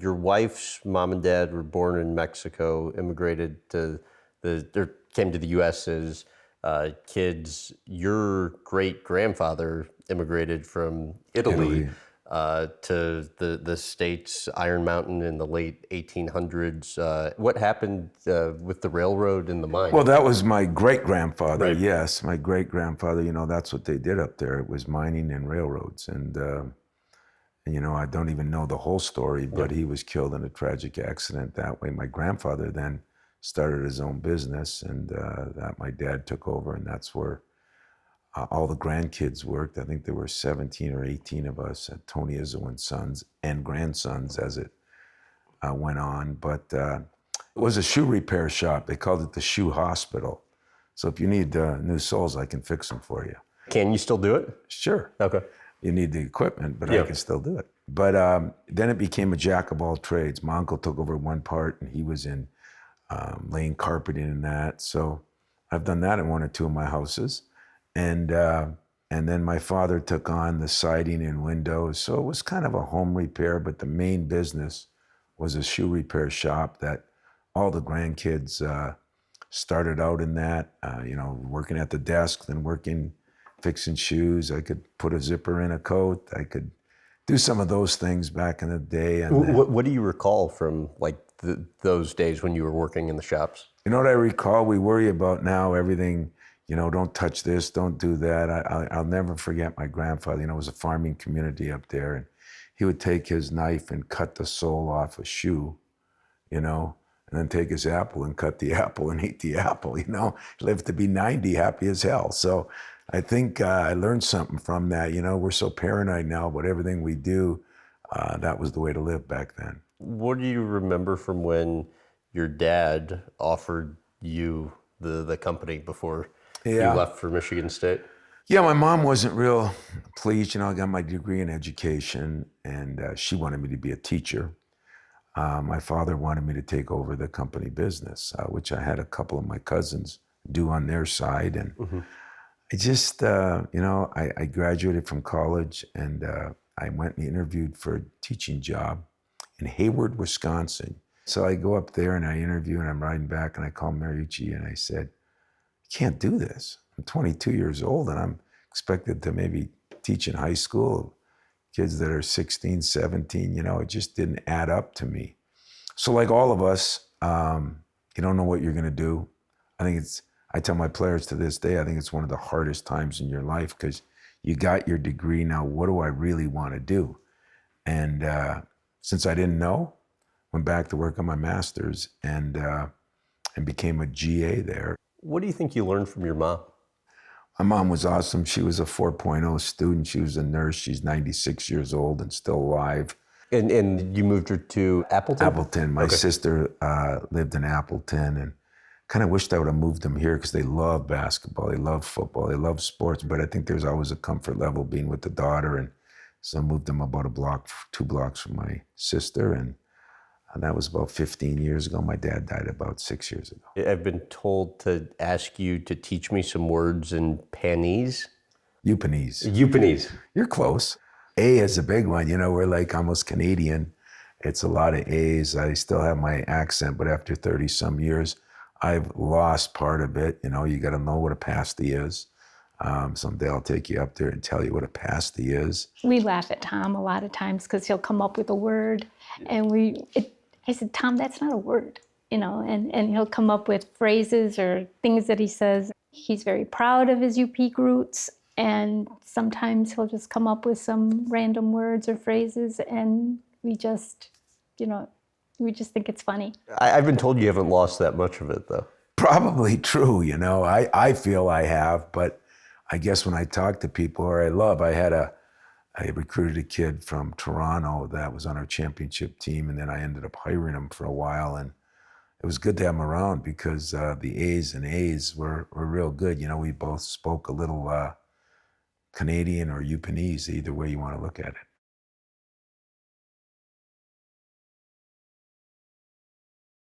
Your wife's mom and dad were born in Mexico, immigrated to or came to the U.S. as kids. Your great-grandfather immigrated from Italy. To the States, Iron Mountain in the late 1800s. What happened with the railroad and the mine? Well, that was my great-grandfather, Right. yes. My great-grandfather, that's what they did up there. It was mining and railroads. And I don't even know the whole story, but he was killed in a tragic accident that way. My grandfather then started his own business, and that my dad took over, and that's where all the grandkids worked. I think there were 17 or 18 of us at Tom Izzo and Sons and grandsons as it went on. But it was a shoe repair shop. They called it the Shoe Hospital. So if you need new soles, I can fix them for you. Can you still do it? Sure. Okay. You need the equipment, but I can still do it. But then it became a jack of all trades. My uncle took over one part, and he was in laying carpeting and that. So I've done that in one or two of my houses. And then my father took on the siding and windows. So it was kind of a home repair, but the main business was a shoe repair shop that all the grandkids started out in that, working at the desk, then fixing shoes. I could put a zipper in a coat. I could do some of those things back in the day. And what do you recall from those days when you were working in the shops? You know what I recall? We worry about now everything. Don't touch this, don't do that. I'll never forget my grandfather. It was a farming community up there, and he would take his knife and cut the sole off a shoe, and then take his apple and cut the apple and eat the apple, He lived to be 90, happy as hell. So I think I learned something from that. We're so paranoid now about everything we do. That was the way to live back then. What do you remember from when your dad offered you the company before you left for Michigan State? Yeah, my mom wasn't real pleased. I got my degree in education, and she wanted me to be a teacher. My father wanted me to take over the company business, which I had a couple of my cousins do on their side. And I just, I graduated from college, and I went and interviewed for a teaching job in Hayward, Wisconsin. So I go up there and I interview, and I'm riding back, and I call Mariucci, and I said, can't do this. I'm 22 years old, and I'm expected to maybe teach in high school, kids that are 16, 17, it just didn't add up to me. So like all of us, you don't know what you're gonna do. I tell my players to this day, I think it's one of the hardest times in your life, because you got your degree, now what do I really wanna do? And since I didn't know, went back to work on my master's and became a GA there. What do you think you learned from your mom? My mom was awesome. She was a 4.0 student. She was a nurse. She's 96 years old and still alive. And you moved her to Appleton? Appleton. My sister lived in Appleton, and kind of wished I would have moved them here because they love basketball. They love football. They love sports. But I think there's always a comfort level being with the daughter. And so I moved them about 2 blocks from my sister. And that was about 15 years ago. My dad died about 6 years ago. I've been told to ask you to teach me some words in Panese. Yupanese. Yupanese. You're close. A is a big one. We're like almost Canadian. It's a lot of A's. I still have my accent, but after 30 some years, I've lost part of it. You got to know what a pasty is. Someday I'll take you up there and tell you what a pasty is. We laugh at Tom a lot of times because he'll come up with a word, and I said, Tom, that's not a word, and he'll come up with phrases or things that he says. He's very proud of his UP roots, and sometimes he'll just come up with some random words or phrases, and we just think it's funny. I've been told you haven't lost that much of it, though. Probably true, I feel I have, but I guess when I talk to people, I recruited a kid from Toronto that was on our championship team, and then I ended up hiring him for a while, and it was good to have him around because the A's and A's were real good. We both spoke a little Canadian or Yupanese, either way you want to look at it.